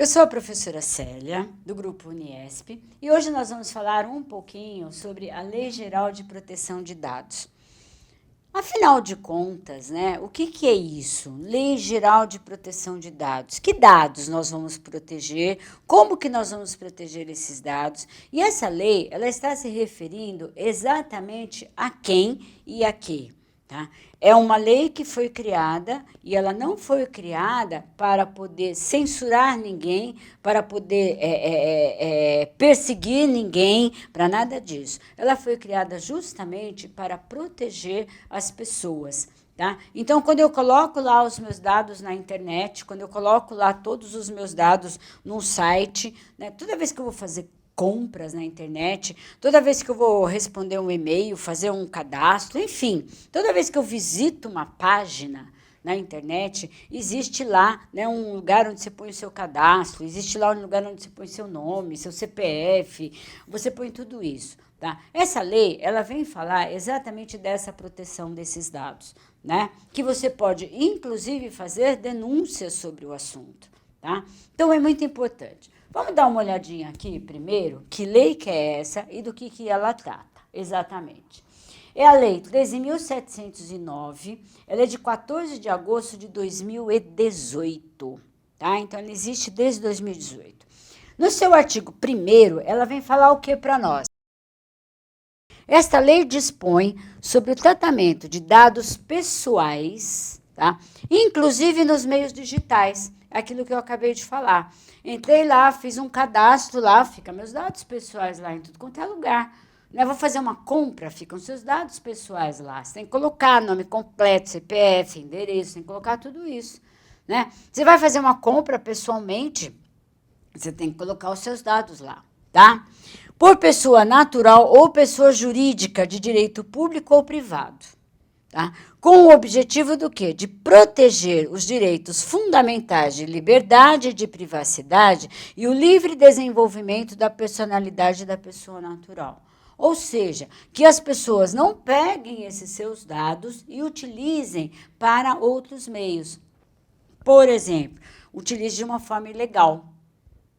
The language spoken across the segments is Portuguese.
Eu sou a professora Célia, do Grupo Uniesp, e hoje nós vamos falar um pouquinho sobre a Lei Geral de Proteção de Dados. Afinal de contas, né, o que é isso? Lei Geral de Proteção de Dados. Que dados nós vamos proteger? Como que nós vamos proteger esses dados? E essa lei, ela está se referindo exatamente a quem e a quê? Tá? É uma lei que foi criada e ela não foi criada para poder censurar ninguém, para poder perseguir ninguém, para nada disso. Ela foi criada justamente para proteger as pessoas. Tá? Então, quando eu coloco lá os meus dados na internet, quando eu coloco lá todos os meus dados num site, né, toda vez que eu vou fazer compras na internet, toda vez que eu vou responder um e-mail, fazer um cadastro, enfim, toda vez que eu visito uma página na internet, existe lá, né, um lugar onde você põe o seu cadastro, existe lá um lugar onde você põe seu nome, seu CPF, você põe tudo isso. Tá? Essa lei, ela vem falar exatamente dessa proteção desses dados, né? Que você pode, inclusive, fazer denúncias sobre o assunto. Tá? Então, é muito importante. Vamos dar uma olhadinha aqui, primeiro, que lei que é essa e do que ela trata, exatamente. É a Lei 13.709, ela é de 14 de agosto de 2018, tá? Então, ela existe desde 2018. No seu artigo 1º, ela vem falar o que para nós? Esta lei dispõe sobre o tratamento de dados pessoais, tá? Inclusive nos meios digitais, aquilo que eu acabei de falar. Entrei lá, fiz um cadastro lá, ficam meus dados pessoais lá em tudo quanto é lugar. Né? Vou fazer uma compra, ficam seus dados pessoais lá. Você tem que colocar nome completo, CPF, endereço, tem que colocar tudo isso. Né? Você vai fazer uma compra pessoalmente, você tem que colocar os seus dados lá, tá? Por pessoa natural ou pessoa jurídica de direito público ou privado. Tá? Com o objetivo do quê? De proteger os direitos fundamentais de liberdade e de privacidade e o livre desenvolvimento da personalidade da pessoa natural. Ou seja, que as pessoas não peguem esses seus dados e utilizem para outros meios. Por exemplo, utilize de uma forma ilegal.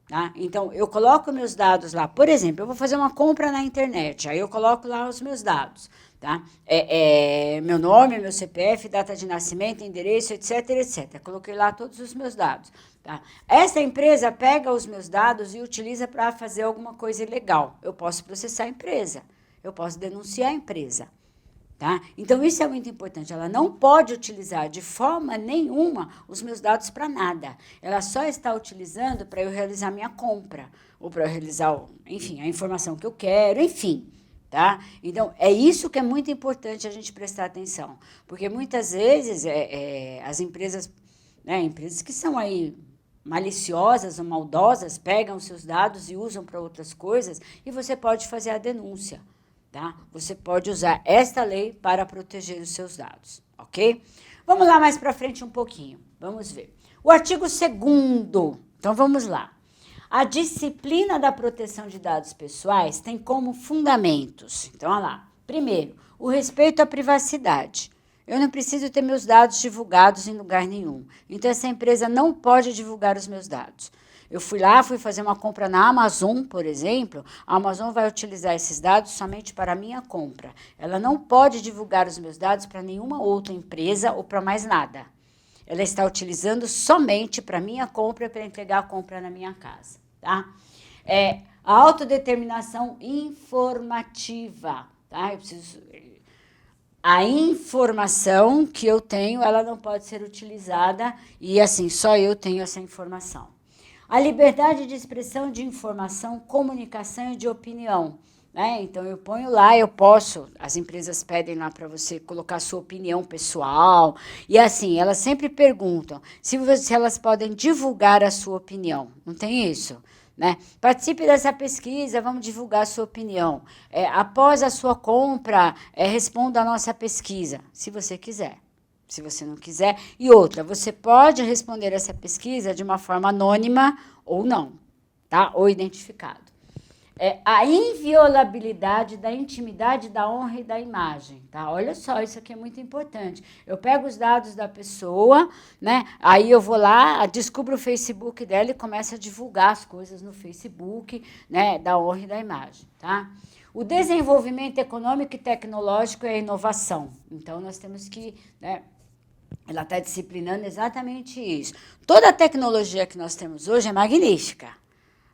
Tá? Então, eu coloco meus dados lá. Por exemplo, eu vou fazer uma compra na internet, aí eu coloco lá os meus dados. Tá? Meu nome, meu CPF, data de nascimento, endereço, etc, etc. Coloquei lá todos os meus dados. Tá? Essa empresa pega os meus dados e utiliza para fazer alguma coisa ilegal. Eu posso processar a empresa, eu posso denunciar a empresa. Tá? Então, isso é muito importante. Ela não pode utilizar de forma nenhuma os meus dados para nada. Ela só está utilizando para eu realizar minha compra, ou para eu realizar, enfim, a informação que eu quero, enfim. Tá? Então, é isso que é muito importante a gente prestar atenção. Porque muitas vezes as empresas, né, empresas que são aí maliciosas ou maldosas, pegam os seus dados e usam para outras coisas, e você pode fazer a denúncia. Tá? Você pode usar esta lei para proteger os seus dados, ok? Vamos lá mais para frente um pouquinho, vamos ver. O artigo 2º, então vamos lá. A disciplina da proteção de dados pessoais tem como fundamentos, então olha lá. Primeiro, o respeito à privacidade. Eu não preciso ter meus dados divulgados em lugar nenhum, então essa empresa não pode divulgar os meus dados. Eu fui fazer uma compra na Amazon, por exemplo, a Amazon vai utilizar esses dados somente para a minha compra. Ela não pode divulgar os meus dados para nenhuma outra empresa ou para mais nada. Ela está utilizando somente para a minha compra, para entregar a compra na minha casa. Tá? A autodeterminação informativa. Tá? A informação que eu tenho, ela não pode ser utilizada e, assim, só eu tenho essa informação. A liberdade de expressão de informação, comunicação e de opinião. Né? Então, eu ponho lá, as empresas pedem lá para você colocar sua opinião pessoal, e assim, elas sempre perguntam se elas podem divulgar a sua opinião. Não tem isso? Né? Participe dessa pesquisa, vamos divulgar a sua opinião. Após a sua compra, responda a nossa pesquisa, se você quiser. Se você não quiser. E outra, você pode responder essa pesquisa de uma forma anônima ou não, tá? Ou identificado. a inviolabilidade da intimidade, da honra e da imagem, tá? Olha só, isso aqui é muito importante. Eu pego os dados da pessoa, né? Aí eu vou lá, descubro o Facebook dela e começo a divulgar as coisas no Facebook, né? Da honra e da imagem, tá? O desenvolvimento econômico e tecnológico é a inovação. Então, nós temos que, né? Ela está disciplinando exatamente isso. Toda a tecnologia que nós temos hoje é magnífica.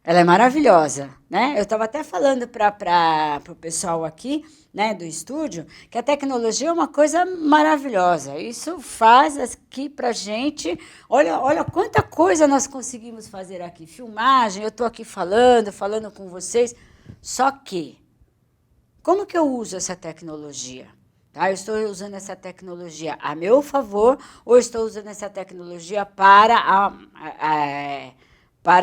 Ela é maravilhosa, né? Eu estava até falando para o pessoal aqui, né, do estúdio, que a tecnologia é uma coisa maravilhosa. Isso faz aqui para a gente... Olha quanta coisa nós conseguimos fazer aqui. Filmagem, eu estou aqui falando com vocês. Só que, como que eu uso essa tecnologia? Tá? Eu estou usando essa tecnologia a meu favor ou estou usando essa tecnologia para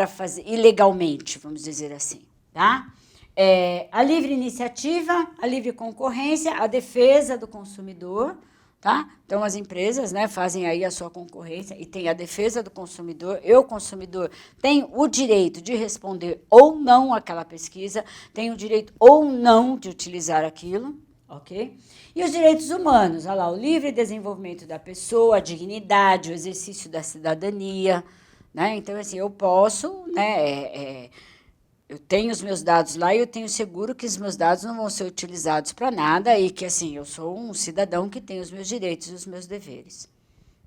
fazer ilegalmente, vamos dizer assim, tá? A livre iniciativa, a livre concorrência, a defesa do consumidor, tá? Então, as empresas, né, fazem aí a sua concorrência e tem a defesa do consumidor. Eu, consumidor, tenho o direito de responder ou não àquela pesquisa, tenho o direito ou não de utilizar aquilo, ok? E os direitos humanos, olha lá, o livre desenvolvimento da pessoa, a dignidade, o exercício da cidadania, né? Então, assim, eu posso, né, eu tenho os meus dados lá e eu tenho seguro que os meus dados não vão ser utilizados para nada e que, assim, eu sou um cidadão que tem os meus direitos e os meus deveres.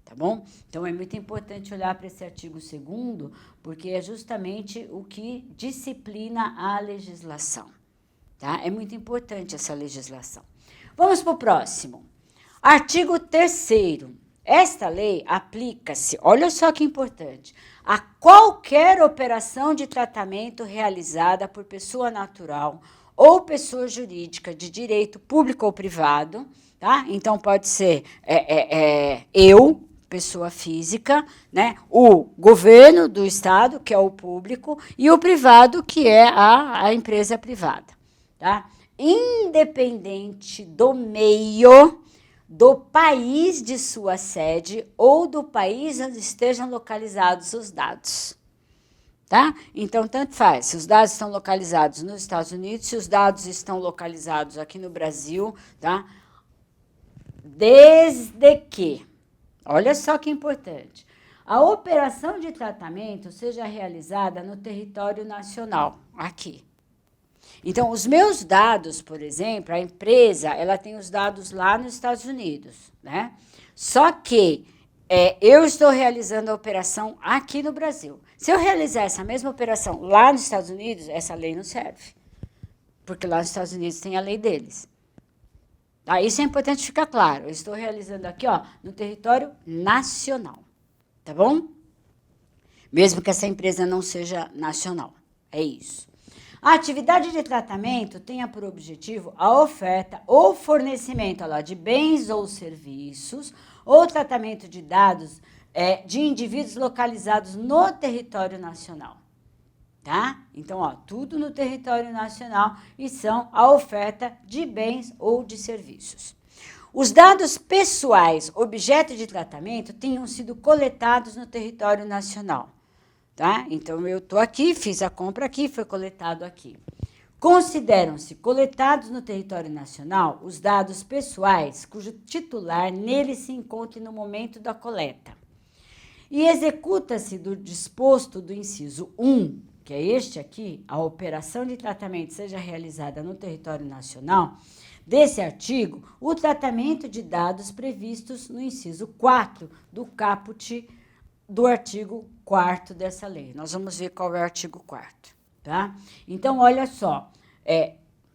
Tá bom? Então, é muito importante olhar para esse artigo 2º, porque é justamente o que disciplina a legislação. Tá? É muito importante essa legislação. Vamos para o próximo. Artigo 3º. Esta lei aplica-se, olha só que importante, a qualquer operação de tratamento realizada por pessoa natural ou pessoa jurídica de direito público ou privado, tá? Então, pode ser eu, pessoa física, né? O governo do estado, que é o público, e o privado, que é a empresa privada, tá? Independente do meio, do país de sua sede ou do país onde estejam localizados os dados. Tá? Então, tanto faz, se os dados estão localizados nos Estados Unidos, se os dados estão localizados aqui no Brasil, tá? Desde que, olha só que importante, a operação de tratamento seja realizada no território nacional, aqui. Então, os meus dados, por exemplo, a empresa, ela tem os dados lá nos Estados Unidos, né? Só que eu estou realizando a operação aqui no Brasil. Se eu realizar essa mesma operação lá nos Estados Unidos, essa lei não serve, porque lá nos Estados Unidos tem a lei deles. Tá? Isso é importante ficar claro. Eu estou realizando aqui, ó, no território nacional, tá bom? Mesmo que essa empresa não seja nacional. É isso. A atividade de tratamento tenha por objetivo a oferta ou fornecimento de bens ou serviços, ou tratamento de dados de indivíduos localizados no território nacional. Tá? Então, ó, tudo no território nacional e são a oferta de bens ou de serviços. Os dados pessoais objeto de tratamento tenham sido coletados no território nacional. Tá? Então, eu estou aqui, fiz a compra aqui, foi coletado aqui. Consideram-se coletados no território nacional os dados pessoais cujo titular nele se encontre no momento da coleta. E executa-se do disposto do inciso 1, que é este aqui, a operação de tratamento seja realizada no território nacional, desse artigo, o tratamento de dados previstos no inciso 4 do caput do artigo 4º dessa lei. Nós vamos ver qual é o artigo 4º, tá? Então, olha só,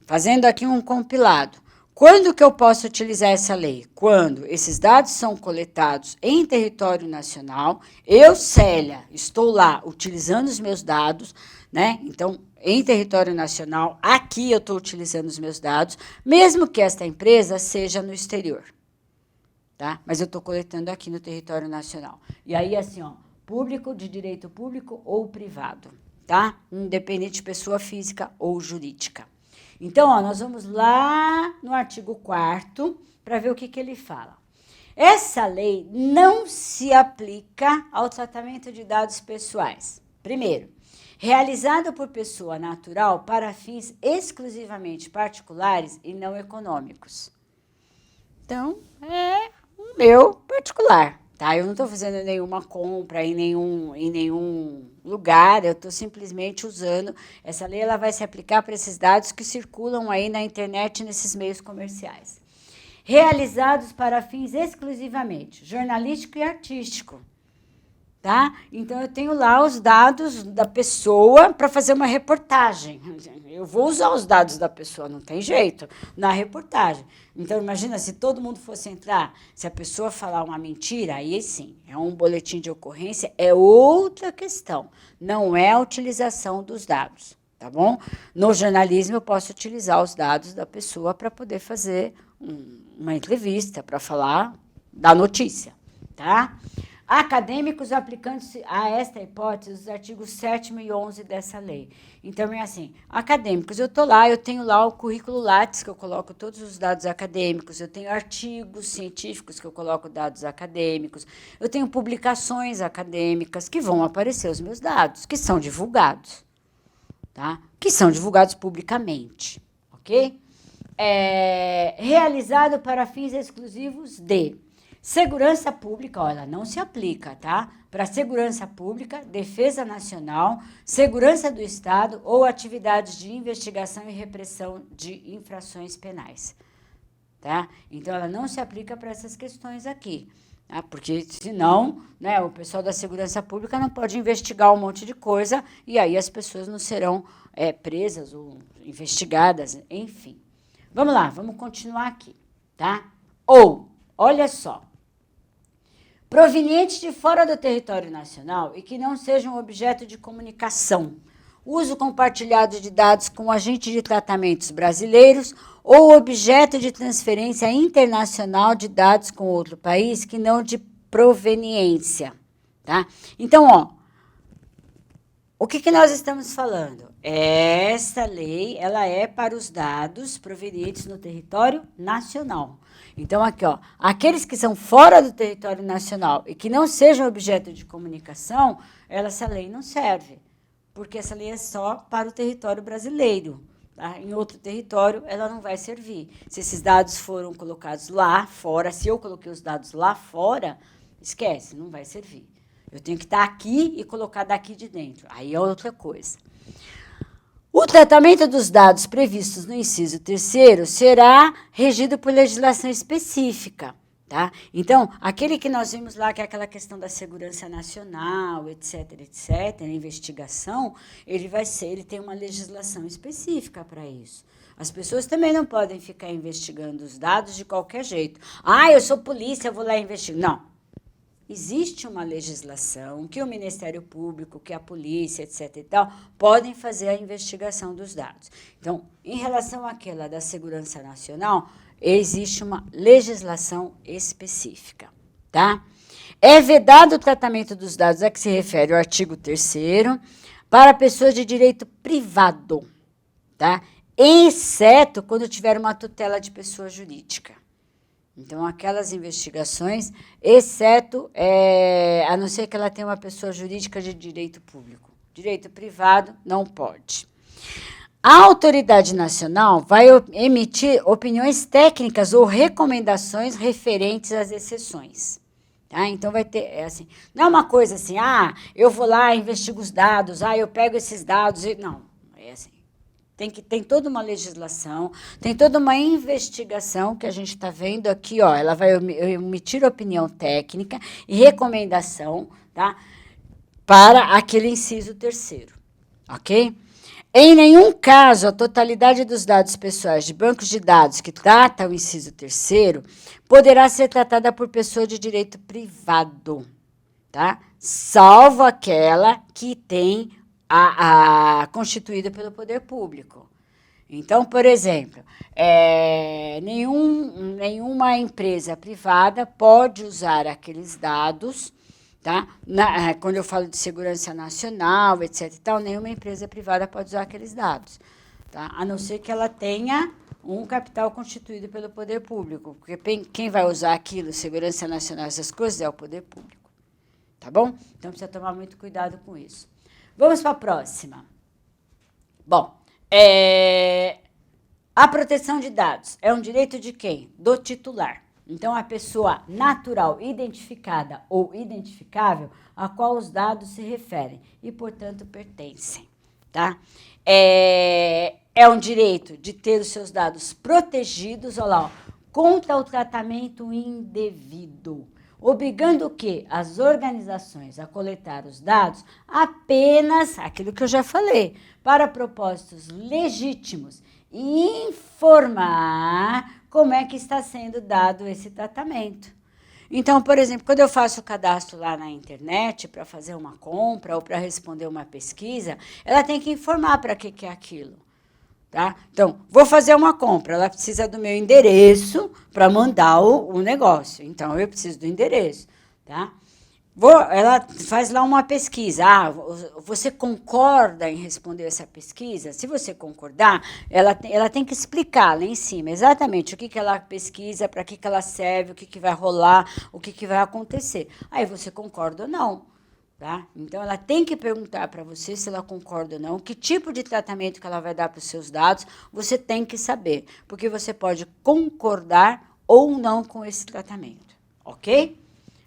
fazendo aqui um compilado. Quando que eu posso utilizar essa lei? Quando esses dados são coletados em território nacional, eu, Célia, estou lá utilizando os meus dados, né? Então, em território nacional, aqui eu estou utilizando os meus dados, mesmo que esta empresa seja no exterior. Tá? Mas eu estou coletando aqui no território nacional. E aí, assim, ó, público, de direito público ou privado, tá? Independente de pessoa física ou jurídica. Então, ó, nós vamos lá no artigo 4º para ver o que ele fala. Essa lei não se aplica ao tratamento de dados pessoais. Primeiro, realizado por pessoa natural para fins exclusivamente particulares e não econômicos. Então, é o meu particular, tá? Eu não estou fazendo nenhuma compra em nenhum lugar, eu estou simplesmente usando. Essa lei ela vai se aplicar para esses dados que circulam aí na internet, nesses meios comerciais. Realizados para fins exclusivamente jornalístico e artístico. Tá? Então, eu tenho lá os dados da pessoa para fazer uma reportagem. Eu vou usar os dados da pessoa, não tem jeito, na reportagem. Então, imagina se todo mundo fosse entrar, se a pessoa falar uma mentira, aí sim, é um boletim de ocorrência, é outra questão, não é a utilização dos dados, tá bom? No jornalismo, eu posso utilizar os dados da pessoa para poder fazer uma entrevista, para falar da notícia, tá? Acadêmicos aplicando-se a esta hipótese os artigos 7º e 11 dessa lei. Então, é assim, acadêmicos, eu estou lá, eu tenho lá o currículo Lattes, que eu coloco todos os dados acadêmicos, eu tenho artigos científicos, que eu coloco dados acadêmicos, eu tenho publicações acadêmicas, que vão aparecer os meus dados, que são divulgados, tá? Que são divulgados publicamente, ok? Realizado para fins exclusivos de segurança pública, ó, ela não se aplica, tá? Para segurança pública, defesa nacional, segurança do Estado ou atividades de investigação e repressão de infrações penais, tá? Então, ela não se aplica para essas questões aqui, tá? Porque, senão, né, o pessoal da segurança pública não pode investigar um monte de coisa e aí as pessoas não serão presas ou investigadas, enfim. Vamos lá, vamos continuar aqui, tá? Ou, olha só, provenientes de fora do território nacional e que não sejam objeto de comunicação, uso compartilhado de dados com agentes de tratamentos brasileiros ou objeto de transferência internacional de dados com outro país que não de proveniência, tá? Então, ó, o que nós estamos falando? Esta lei, ela é para os dados provenientes no território nacional. Então, aqui, ó, aqueles que são fora do território nacional e que não sejam objeto de comunicação, essa lei não serve, porque essa lei é só para o território brasileiro. Tá? Em outro território, ela não vai servir. Se esses dados foram colocados lá fora, se eu coloquei os dados lá fora, esquece, não vai servir. Eu tenho que estar aqui e colocar daqui de dentro. Aí é outra coisa. O tratamento dos dados previstos no inciso 3º será regido por legislação específica, tá? Então, aquele que nós vimos lá, que é aquela questão da segurança nacional, etc., investigação, ele tem uma legislação específica para isso. As pessoas também não podem ficar investigando os dados de qualquer jeito. Ah, eu sou polícia, eu vou lá investigar. Não. Existe uma legislação que o Ministério Público, que a polícia, etc. e tal, podem fazer a investigação dos dados. Então, em relação àquela da segurança nacional, existe uma legislação específica, tá? É vedado o tratamento dos dados a que se refere o artigo 3º para pessoas de direito privado, tá? Exceto quando tiver uma tutela de pessoa jurídica. Então, aquelas investigações, exceto, a não ser que ela tenha uma pessoa jurídica de direito público. Direito privado, não pode. A autoridade nacional vai emitir opiniões técnicas ou recomendações referentes às exceções. Tá? Então, vai ter, assim, não é uma coisa assim, eu vou lá, investigo os dados, eu pego esses dados, não, é assim. Tem toda uma legislação, tem toda uma investigação que a gente está vendo aqui, ó, ela vai emitir opinião técnica e recomendação, tá, para aquele inciso 3º, ok? Em nenhum caso, a totalidade dos dados pessoais de bancos de dados que trata o inciso 3º poderá ser tratada por pessoa de direito privado, tá? Salvo aquela que tem constituída pelo poder público. Então, por exemplo, nenhuma empresa privada pode usar aqueles dados, tá? Quando eu falo de segurança nacional, etc. e tal, nenhuma empresa privada pode usar aqueles dados, tá? A não ser que ela tenha um capital constituído pelo poder público, porque quem vai usar aquilo, segurança nacional, essas coisas, é o poder público, tá bom? Então, precisa tomar muito cuidado com isso. Vamos para a próxima. Bom, a proteção de dados é um direito de quem? Do titular. Então, a pessoa natural, identificada ou identificável, a qual os dados se referem e, portanto, pertencem. Tá? É um direito de ter os seus dados protegidos, olha lá, contra o tratamento indevido, obrigando o quê? As organizações a coletar os dados apenas, aquilo que eu já falei, para propósitos legítimos e informar como é que está sendo dado esse tratamento. Então, por exemplo, quando eu faço o cadastro lá na internet para fazer uma compra ou para responder uma pesquisa, ela tem que informar para que é aquilo. Tá? Então, vou fazer uma compra, ela precisa do meu endereço para mandar o negócio. Então, eu preciso do endereço. Tá? Ela faz lá uma pesquisa. Você concorda em responder essa pesquisa? Se você concordar, ela tem que explicar lá em cima exatamente o que ela pesquisa, para que ela serve, o que vai rolar, o que vai acontecer. Aí você concorda ou não. Tá? Então, ela tem que perguntar para você se ela concorda ou não, que tipo de tratamento que ela vai dar para os seus dados, você tem que saber, porque você pode concordar ou não com esse tratamento, ok?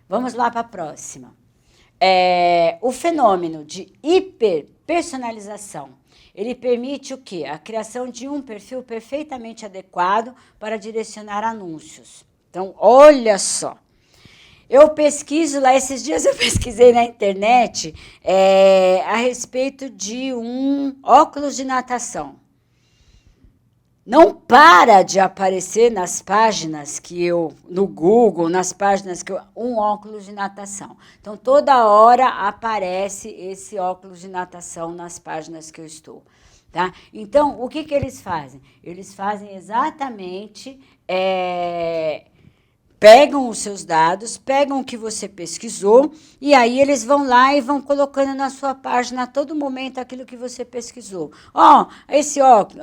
Vamos lá para a próxima. O fenômeno de hiperpersonalização, ele permite o quê? A criação de um perfil perfeitamente adequado para direcionar anúncios. Então, olha só. Eu pesquiso lá, esses dias eu pesquisei na internet a respeito de um óculos de natação. Não para de aparecer nas páginas no Google, nas páginas um óculos de natação. Então, toda hora aparece esse óculos de natação nas páginas que eu estou. Tá? Então, o que eles fazem? Eles fazem exatamente... pegam os seus dados, pegam o que você pesquisou, e aí eles vão lá e vão colocando na sua página a todo momento aquilo que você pesquisou. Esse óculos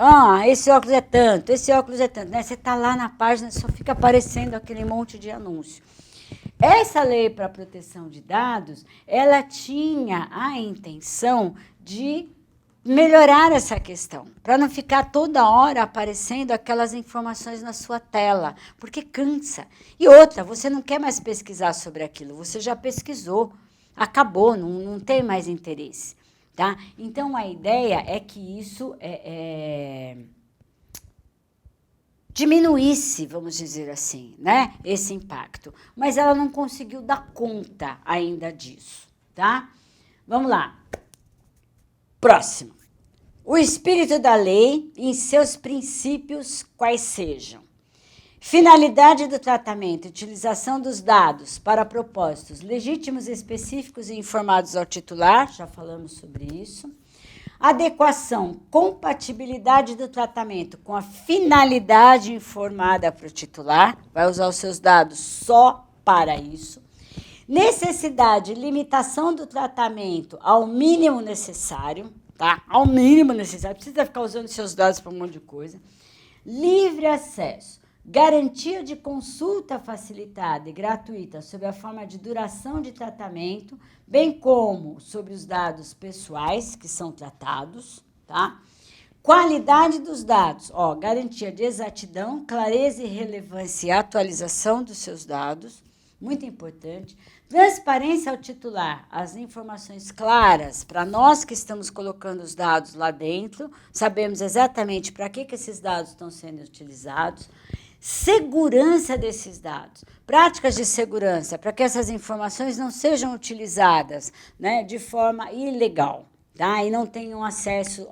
é tanto, esse óculos é tanto. Né? Você está lá na página, só fica aparecendo aquele monte de anúncio. Essa lei para a proteção de dados, ela tinha a intenção de melhorar essa questão, para não ficar toda hora aparecendo aquelas informações na sua tela, porque cansa. E outra, você não quer mais pesquisar sobre aquilo, você já pesquisou, acabou, não tem mais interesse. Tá? Então, a ideia é que isso diminuísse, vamos dizer assim, né, esse impacto. Mas ela não conseguiu dar conta ainda disso. Tá? Vamos lá. Próximo. O espírito da lei em seus princípios quais sejam. Finalidade do tratamento e utilização dos dados para propósitos legítimos, específicos e informados ao titular, já falamos sobre isso. Adequação, compatibilidade do tratamento com a finalidade informada para o titular, vai usar os seus dados só para isso. Necessidade, limitação do tratamento ao mínimo necessário, tá? Ao mínimo necessário, precisa ficar usando seus dados para um monte de coisa. Livre acesso, garantia de consulta facilitada e gratuita sobre a forma de duração de tratamento, bem como sobre os dados pessoais que são tratados, tá? Qualidade dos dados, garantia de exatidão, clareza e relevância e atualização dos seus dados, muito importante. Transparência ao titular, as informações claras, para nós que estamos colocando os dados lá dentro, sabemos exatamente para que esses dados estão sendo utilizados. Segurança desses dados, práticas de segurança, para que essas informações não sejam utilizadas, né, de forma ilegal, tá? E não tenham acesso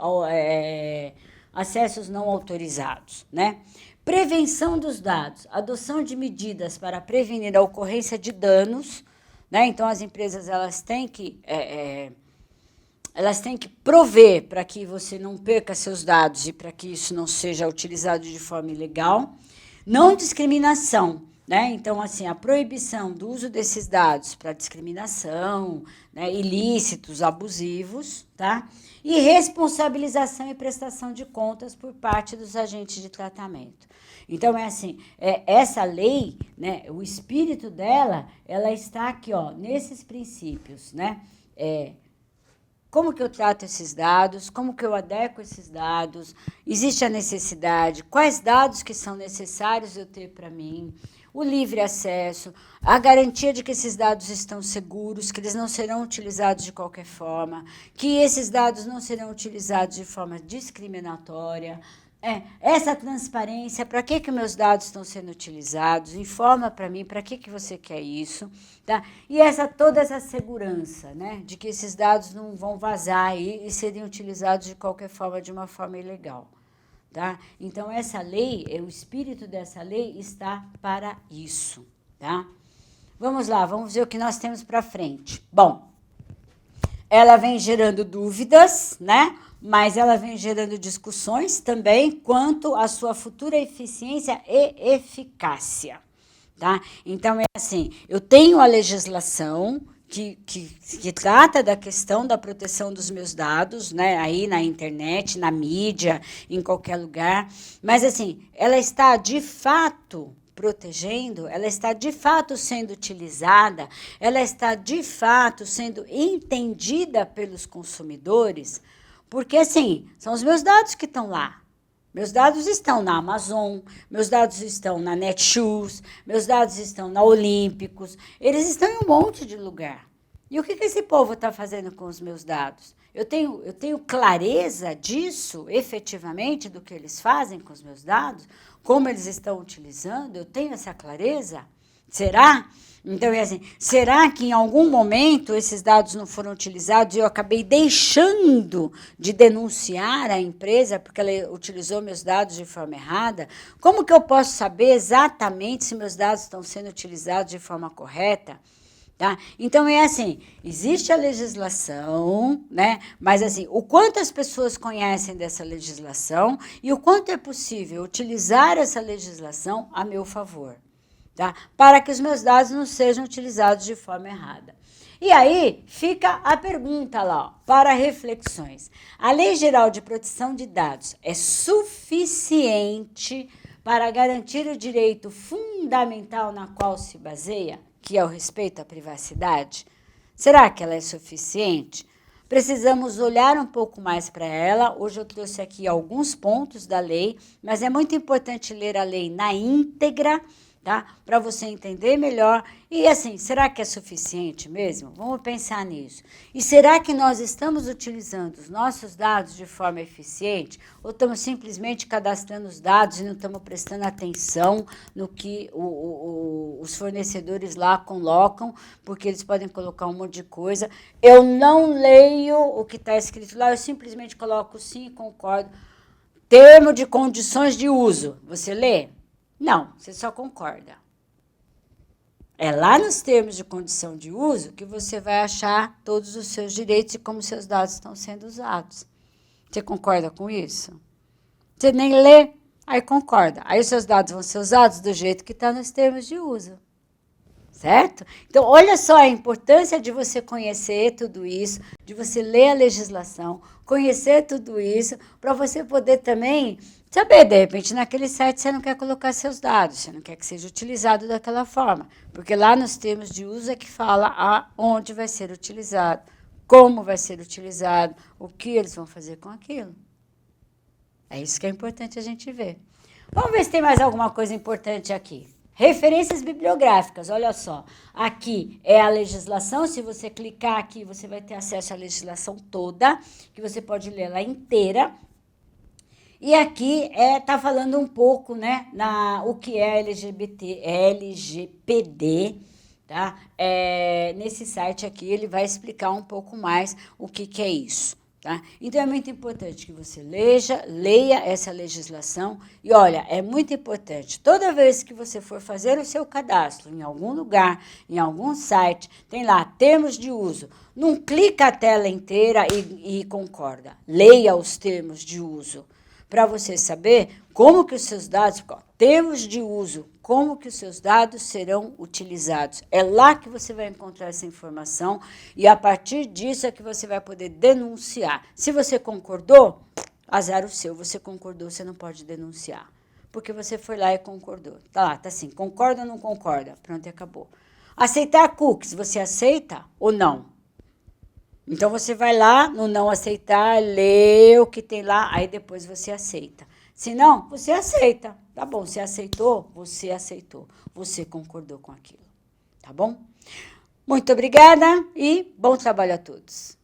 acessos não autorizados, né? Prevenção dos dados, adoção de medidas para prevenir a ocorrência de danos, né? Então, as empresas elas têm que prover para que você não perca seus dados e para que isso não seja utilizado de forma ilegal. Não discriminação, né? Então, assim, a proibição do uso desses dados para discriminação, né, ilícitos, abusivos, tá? E responsabilização e prestação de contas por parte dos agentes de tratamento. Então, essa lei, né, o espírito dela, ela está aqui, nesses princípios, né? como que eu trato esses dados, como que eu adequo esses dados, existe a necessidade, quais dados que são necessários eu ter para mim, o livre acesso, a garantia de que esses dados estão seguros, que eles não serão utilizados de qualquer forma, que esses dados não serão utilizados de forma discriminatória. Essa transparência, para que meus dados estão sendo utilizados, informa para mim para que você quer isso. Tá? E toda essa segurança, né, de que esses dados não vão vazar e serem utilizados de qualquer forma, de uma forma ilegal. Tá? Então, essa lei, o espírito dessa lei está para isso. Tá? Vamos lá, vamos ver o que nós temos para frente. Bom, ela vem gerando dúvidas, né? Mas ela vem gerando discussões também quanto à sua futura eficiência e eficácia. Tá? Então, é assim, eu tenho a legislação que trata da questão da proteção dos meus dados, né, aí na internet, na mídia, em qualquer lugar, mas, assim, ela está, de fato, protegendo, ela está, de fato, sendo utilizada, ela está, de fato, sendo entendida pelos consumidores, porque, assim, são os meus dados que estão lá. Meus dados estão na Amazon, meus dados estão na Netshoes, meus dados estão na Olímpicos, eles estão em um monte de lugar. E o que esse povo está fazendo com os meus dados? Eu tenho clareza disso, efetivamente, do que eles fazem com os meus dados? Como eles estão utilizando? Eu tenho essa clareza? Será? Então, é assim, será que em algum momento esses dados não foram utilizados e eu acabei deixando de denunciar a empresa porque ela utilizou meus dados de forma errada? Como que eu posso saber exatamente se meus dados estão sendo utilizados de forma correta? Tá? Então, é assim, existe a legislação, né? Mas assim, o quanto as pessoas conhecem dessa legislação e o quanto é possível utilizar essa legislação a meu favor. Tá? Para que os meus dados não sejam utilizados de forma errada. E aí fica a pergunta lá, ó, para reflexões. A Lei Geral de Proteção de Dados é suficiente para garantir o direito fundamental na qual se baseia, que é o respeito à privacidade? Será que ela é suficiente? Precisamos olhar um pouco mais para ela. Hoje eu trouxe aqui alguns pontos da lei, mas é muito importante ler a lei na íntegra, tá? Para você entender melhor. E assim, será que é suficiente mesmo? Vamos pensar nisso. E será que nós estamos utilizando os nossos dados de forma eficiente? Ou estamos simplesmente cadastrando os dados e não estamos prestando atenção no que os fornecedores lá colocam, porque eles podem colocar um monte de coisa. Eu não leio o que está escrito lá, eu simplesmente coloco sim, concordo. Termo de condições de uso. Você lê? Não, você só concorda. É lá nos termos de condição de uso que você vai achar todos os seus direitos e como seus dados estão sendo usados. Você concorda com isso? Você nem lê, aí concorda. Aí os seus dados vão ser usados do jeito que está nos termos de uso. Certo? Então, olha só a importância de você conhecer tudo isso, de você ler a legislação, conhecer tudo isso, para você poder também saber, de repente, naquele site você não quer colocar seus dados, você não quer que seja utilizado daquela forma, porque lá nos termos de uso é que fala aonde vai ser utilizado, como vai ser utilizado, o que eles vão fazer com aquilo. É isso que é importante a gente ver. Vamos ver se tem mais alguma coisa importante aqui. Referências bibliográficas, olha só, aqui é a legislação, se você clicar aqui, você vai ter acesso à legislação toda, que você pode ler ela inteira. E aqui está falando um pouco, né, o que é LGPD, tá? Nesse site aqui ele vai explicar um pouco mais o que é isso. Tá? Então, é muito importante que você leia essa legislação. E, olha, é muito importante, toda vez que você for fazer o seu cadastro em algum lugar, em algum site, tem lá termos de uso. Não clica a tela inteira e concorda. Leia os termos de uso, para você saber como que os seus dados, termos de uso, como que os seus dados serão utilizados. É lá que você vai encontrar essa informação e, a partir disso, é que você vai poder denunciar. Se você concordou, azar o seu. Você concordou, você não pode denunciar, porque você foi lá e concordou. Tá lá, tá assim, concorda ou não concorda? Pronto, e acabou. Aceitar cookies, você aceita ou não? Então, você vai lá no não aceitar, lê o que tem lá, aí depois você aceita. Se não, você aceita. Tá bom, você aceitou, você concordou com aquilo. Tá bom? Muito obrigada e bom trabalho a todos.